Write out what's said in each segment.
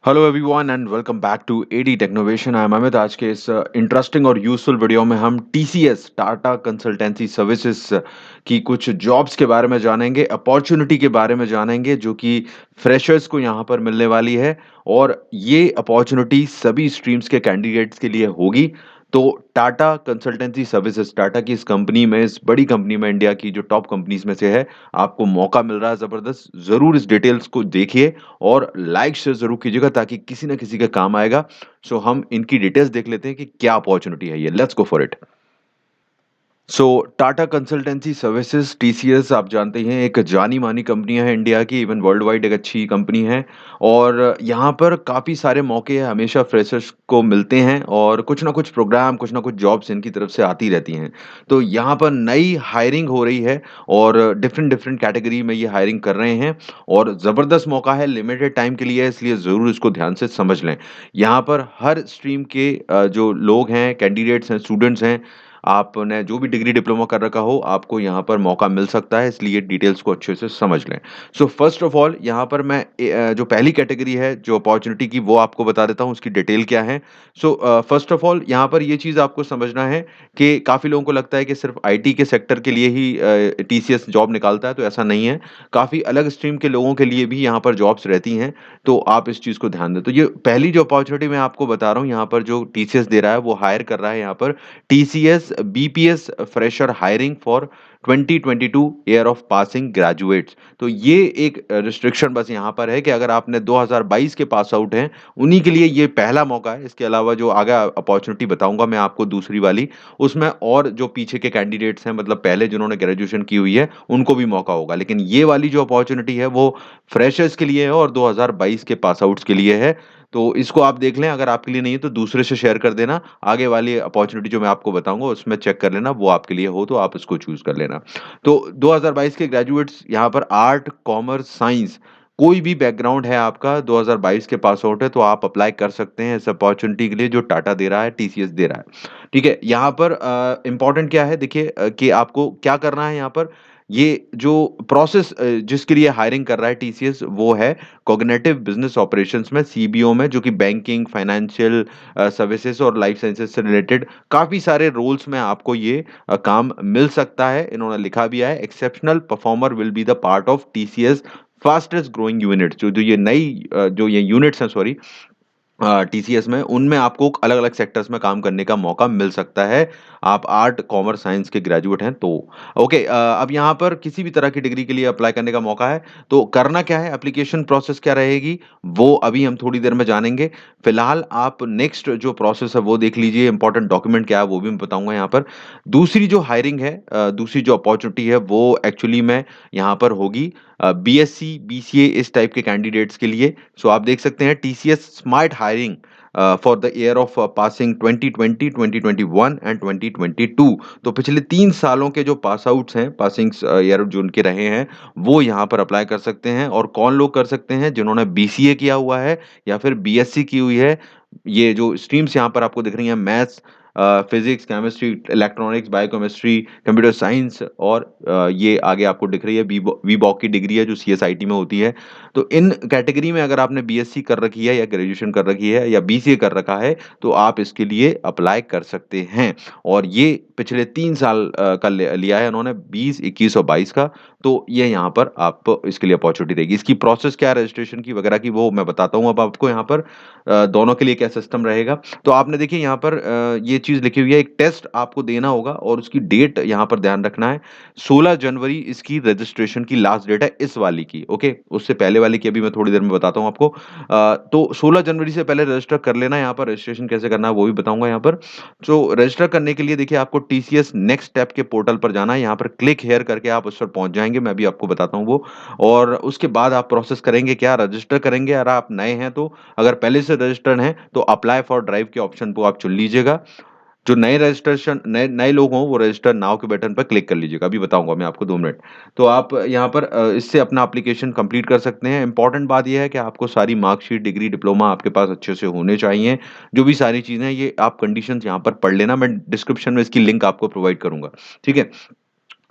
Hello everyone and welcome back to AD Technovation. I am Amit. आज के इस interesting और यूजफुल वीडियो में हम टीसीएस टाटा कंसल्टेंसी सर्विसेज की कुछ जॉब्स के बारे में जानेंगे, अपॉर्चुनिटी के बारे में जानेंगे जो कि फ्रेशर्स को यहाँ पर मिलने वाली है। और ये अपॉर्चुनिटी सभी स्ट्रीम्स के कैंडिडेट्स के लिए होगी। तो टाटा कंसल्टेंसी सर्विसेज, टाटा की इस कंपनी में, इस बड़ी कंपनी में, इंडिया की जो टॉप कंपनीज में से है, आपको मौका मिल रहा है जबरदस्त। जरूर इस डिटेल्स को देखिए और लाइक शेयर जरूर कीजिएगा ताकि किसी ना किसी के काम आएगा। सो हम इनकी डिटेल्स देख लेते हैं कि क्या अपॉर्चुनिटी है ये। Let's go for it. So Tata consultancy services, TCS, आप जानते हैं एक जानी मानी कंपनी है इंडिया की, इवन वर्ल्ड वाइड एक अच्छी कंपनी है। और यहाँ पर काफ़ी सारे मौके हमेशा फ्रेशर्स को मिलते हैं और कुछ ना कुछ प्रोग्राम, कुछ ना कुछ जॉब्स इनकी तरफ से आती रहती हैं। तो यहाँ पर नई हायरिंग हो रही है और डिफरेंट डिफरेंट कैटेगरी में ये हायरिंग कर रहे हैं। और ज़बरदस्त मौका है, लिमिटेड टाइम के लिए है, इसलिए ज़रूर इसको ध्यान से समझ लें। यहाँ पर हर स्ट्रीम के जो लोग हैं, कैंडिडेट्स हैं, स्टूडेंट्स हैं, आपने जो भी डिग्री डिप्लोमा कर रखा हो, आपको यहाँ पर मौका मिल सकता है, इसलिए डिटेल्स को अच्छे से समझ लें। सो फर्स्ट ऑफ ऑल यहाँ पर मैं जो पहली कैटेगरी है जो अपॉर्चुनिटी की, वो आपको बता देता हूँ उसकी डिटेल क्या है। सो फर्स्ट ऑफ ऑल यहाँ पर ये चीज़ आपको समझना है कि काफ़ी लोगों को लगता है कि सिर्फ आईटी के सेक्टर के लिए ही टीसीएस जॉब निकालता है, तो ऐसा नहीं है। काफ़ी अलग स्ट्रीम के लोगों के लिए भी यहाँ पर जॉब्स रहती हैं, तो आप इस चीज़ को ध्यान दें। तो ये पहली जो अपॉर्चुनिटी मैं आपको बता रहा हूँ, यहाँ पर जो टीसीएस दे रहा है, वो हायर कर रहा है यहाँ पर TCS BPS fresher hiring for 2022 year of passing graduates. तो ये एक रिस्ट्रिक्शन बस यहाँ पर है कि अगर आपने 2022 के पास आउट हैं, उन्हीं के लिए ये पहला मौका है। इसके अलावा जो आगे अपॉर्चुनिटी बताऊंगा मैं आपको दूसरी वाली, उसमें और जो पीछे के कैंडिडेट्स हैं, मतलब पहले जिन्होंने ग्रेजुएशन की हुई है, उनको भी मौका होगा। लेकिन ये वाली जो अपॉर्चुनिटी है वो फ्रेशर्स के लिए है और 2022 के पास आउट्स के लिए है। तो इसको आप देख लें, अगर आपके लिए नहीं है तो दूसरे से शेयर कर देना। आगे वाली अपॉर्चुनिटी जो मैं आपको बताऊंगा उसमें चेक कर लेना, वो आपके लिए हो तो आप उसको चूज कर लेना। तो 2022 के ग्रेजुएट्स यहाँ पर आर्ट, कॉमर्स, साइंस, कोई भी बैकग्राउंड है आपका, 2022 के पास आउट है, तो आप अप्लाई कर सकते हैं इस अपॉर्चुनिटी के लिए जो टाटा दे रहा है, टीसीएस दे रहा है। ठीक है, यहाँ पर इंपॉर्टेंट क्या है, देखिए कि आपको क्या करना है यहाँ पर। ये जो प्रोसेस जिसके लिए हायरिंग कर रहा है टीसीएस, वो है कॉग्निटिव बिजनेस ऑपरेशंस में, सीबीओ में, जो कि बैंकिंग, फाइनेंशियल सर्विसेज और लाइफ साइंसेज से रिलेटेड काफ़ी सारे रोल्स में आपको ये काम मिल सकता है। इन्होंने लिखा भी है, exceptional performer will be the part of TCS fastest growing unit. जो जो ये नई जो ये यूनिट्स हैं, सॉरी, टीसीएस में, उनमें आपको अलग अलग सेक्टर्स में काम करने का मौका मिल सकता है। आप आर्ट, कॉमर्स, साइंस के ग्रेजुएट हैं तो ओके। अब यहाँ पर किसी भी तरह की डिग्री के लिए अप्लाई करने का मौका है। तो करना क्या है, एप्लीकेशन प्रोसेस क्या रहेगी, वो अभी हम थोड़ी देर में जानेंगे। फिलहाल आप नेक्स्ट जो प्रोसेस है वो देख लीजिए, इंपॉर्टेंट डॉक्यूमेंट क्या है वो भी मैं बताऊंगा यहाँ पर। दूसरी जो हायरिंग है, दूसरी जो अपॉर्चुनिटी है, वो एक्चुअली में यहाँ पर होगी बीएससी, बीसीए, इस टाइप के कैंडिडेट्स के लिए। सो आप देख सकते हैं TCS smart hiring for the year of passing 2020, 2021 and 2022। तो पिछले 3 सालों के जो पास आउट्स हैं, पासिंग ईयर जो उनके रहे हैं, वो यहाँ पर अप्लाई कर सकते हैं। और कौन लोग कर सकते हैं, जिन्होंने बीसीए किया हुआ है या फिर बीएससी की हुई है। ये जो स्ट्रीम्स यहाँ पर आपको दिख रही हैं, maths, physics, chemistry, electronics, biochemistry, computer science, और ये आगे आपको दिख रही है वीबॉक की डिग्री है जो सीएसआईटी में होती है। तो इन कैटेगरी में अगर आपने बीएससी कर रखी है या ग्रेजुएशन कर रखी है या बीसीए कर रखा है, तो आप इसके लिए अप्लाई कर सकते हैं। और ये पिछले 3 साल का लिया है उन्होंने, 20, 21 और 22 का। तो ये यहाँ पर आप इसके लिए अपॉर्चुनिटी रहेगी। इसकी प्रोसेस क्या है रजिस्ट्रेशन की वगैरह की, वो मैं बताता हूँ अब आपको यहाँ पर। दोनों के लिए क्या सिस्टम रहेगा। तो आपने देखिए यहाँ पर ये चीज़ लिखी हुई है, एक टेस्ट आपको देना होगा और उसकी डेट यहाँ पर ध्यान रखना है। 16 जनवरी इसकी रजिस्ट्रेशन की लास्ट डेट है, इस वाली की। ओके, उससे पहले वाली की अभी मैं थोड़ी देर में बताता हूँ आपको। तो 16 जनवरी से पहले रजिस्टर कर लेना। यहाँ पर रजिस्ट्रेशन कैसे करना है वो भी बताऊंगा यहाँ पर। तो रजिस्टर करने के लिए देखिए आपको टीसीएस नेक्स्ट स्टेप के पोर्टल पर जाना है। यहाँ पर क्लिक हेयर करके आप उस पर पहुंच जाएंगे, मैं भी आपको बताता हूँ वो। और उसके बाद आप प्रोसेस करेंगे क्या, रजिस्टर करेंगे। अगर आप नए हैं तो, अगर पहले से रजिस्टर्ड हैं तो अप्लाई फॉर ड्राइव के ऑप्शन को आप चुन लीजिएगा। जो नए रजिस्ट्रेशन, नए नए लोग हों, वो रजिस्टर नाउ के बटन पर क्लिक कर लीजिएगा, अभी बताऊंगा मैं आपको 2 मिनट। तो आप यहाँ पर इससे अपना एप्लीकेशन कंप्लीट कर सकते हैं। इंपॉर्टेंट बात यह है कि आपको सारी मार्कशीट, डिग्री, डिप्लोमा आपके पास अच्छे से होने चाहिए। जो भी सारी चीज़ें हैं, ये आप कंडीशंस यहाँ पर पढ़ लेना, मैं डिस्क्रिप्शन में इसकी लिंक आपको प्रोवाइड करूंगा। ठीक है।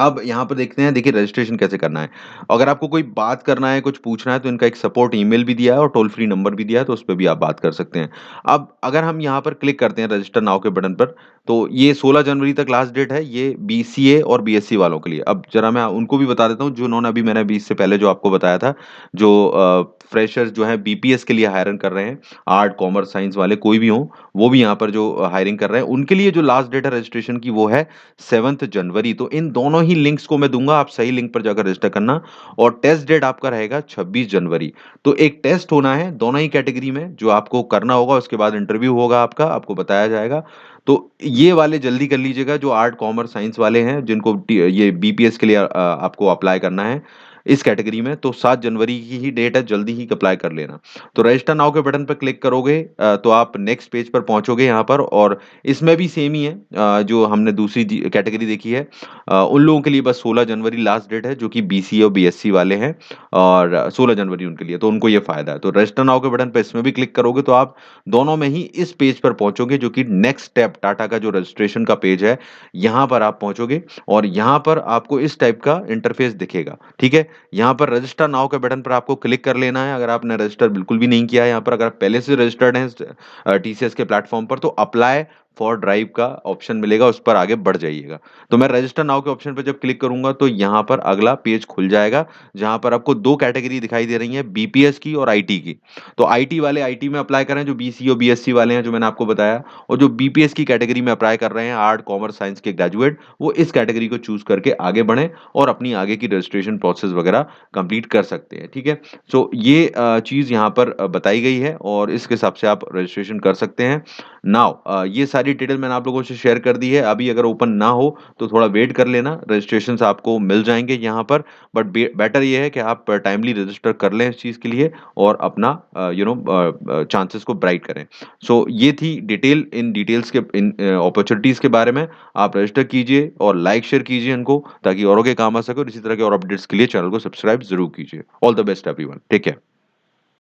अब यहाँ पर देखते हैं, देखिए रजिस्ट्रेशन कैसे करना है। अगर आपको कोई बात करना है, कुछ पूछना है, तो इनका एक सपोर्ट ईमेल भी दिया है और टोल फ्री नंबर भी दिया है, तो उस पे भी आप बात कर सकते हैं। अब अगर हम यहाँ पर क्लिक करते हैं रजिस्टर नाउ के बटन पर, तो ये 16 जनवरी तक लास्ट डेट है, ये बीसीए और बीएससी वालों के लिए। अब ज़रा मैं उनको भी बता देता हूँ, जो उन्होंने अभी मैंने अभी इससे पहले जो आपको बताया था, जो फ्रेशर्स जो हैं बीपीएस के लिए हायरिंग कर रहे हैं, आर्ट, कॉमर्स, साइंस वाले कोई भी हों, वो भी यहाँ पर जो हायरिंग कर रहे हैं, उनके लिए जो लास्ट डेट है रजिस्ट्रेशन की, वो है 7th जनवरी। तो इन दोनों ही लिंक्स को मैं दूँगा, आप सही लिंक पर जाकर रजिस्टर करना। और टेस्ट डेट आपका रहेगा 26 जनवरी। तो एक टेस्ट होना है दोनों ही कैटेगरी में, जो आपको करना होगा, उसके बाद इंटरव्यू होगा आपका, आपको बताया जाएगा। तो ये वाले जल्दी कर लीजिएगा, जो आर्ट, कॉमर्स, साइंस वाले हैं, जिनको ये बीपीएस के लिए आपको अप्लाई करना है इस कैटेगरी में, तो 7 जनवरी की ही डेट है, जल्दी ही अप्लाई कर लेना। तो रजिस्टर नाउ के बटन पर क्लिक करोगे तो आप नेक्स्ट पेज पर पहुंचोगे यहाँ पर, और इसमें भी सेम ही है, जो हमने दूसरी कैटेगरी देखी है, उन लोगों के लिए बस 16 जनवरी लास्ट डेट है, जो कि बीसीए और बीएससी वाले हैं, और 16 जनवरी उनके लिए, तो उनको ये फायदा है। तो रजिस्टर नाउ के बटन पर इसमें भी क्लिक करोगे तो आप दोनों में ही इस पेज पर पहुंचोगे, जो कि नेक्स्ट स्टेप टाटा का जो रजिस्ट्रेशन का पेज है, यहाँ पर आप पहुंचोगे, और यहाँ पर आपको इस टाइप का इंटरफेस दिखेगा। ठीक है, यहाँ पर रजिस्टर नाउ के बटन पर आपको क्लिक कर लेना है, अगर आपने रजिस्टर बिल्कुल भी नहीं किया है यहाँ पर, अगर आप पहले से रजिस्टर्ड हैं टीसीएस के प्लेटफॉर्म पर, तो अप्लाई फॉर ड्राइव का ऑप्शन मिलेगा, उस पर आगे बढ़ जाइएगा। तो मैं रजिस्टर नाउ के ऑप्शन पर जब क्लिक करूंगा, तो यहाँ पर अगला पेज खुल जाएगा, जहाँ पर आपको दो कैटेगरी दिखाई दे रही है, बीपीएस की और आईटी की। तो आईटी वाले आईटी में अप्लाई करें, जो बीसी और बीएससी वाले हैं, जो मैंने आपको बताया, और जो बीपीएस की कैटेगरी में अप्लाई कर रहे हैं, आर्ट, कॉमर्स, साइंस के ग्रेजुएट, वो इस कैटेगरी को चूज करके आगे बढ़ें और अपनी आगे की रजिस्ट्रेशन प्रोसेस वगैरह कंप्लीट कर सकते हैं। ठीक है, सो ये चीज़ यहाँ पर बताई गई है, और इसके हिसाब से आप रजिस्ट्रेशन कर सकते हैं। नाउ ये सारी डिटेल मैंने आप लोगों से शेयर कर दी है। अभी अगर ओपन ना हो तो थोड़ा वेट कर लेना, रजिस्ट्रेशन आपको मिल जाएंगे यहाँ पर। बट बेटर ये है कि आप टाइमली रजिस्टर कर लें इस चीज़ के लिए, और अपना चांसेस को ब्राइट करें। सो ये थी डिटेल, इन डिटेल्स के, इन अपॉर्चुनिटीज़ के बारे में। आप रजिस्टर कीजिए और लाइक शेयर कीजिए इनको, ताकि औरों के काम आ सके, और इसी तरह के और अपडेट्स के लिए चैनल को सब्सक्राइब जरूर कीजिए। All the best everyone, take care.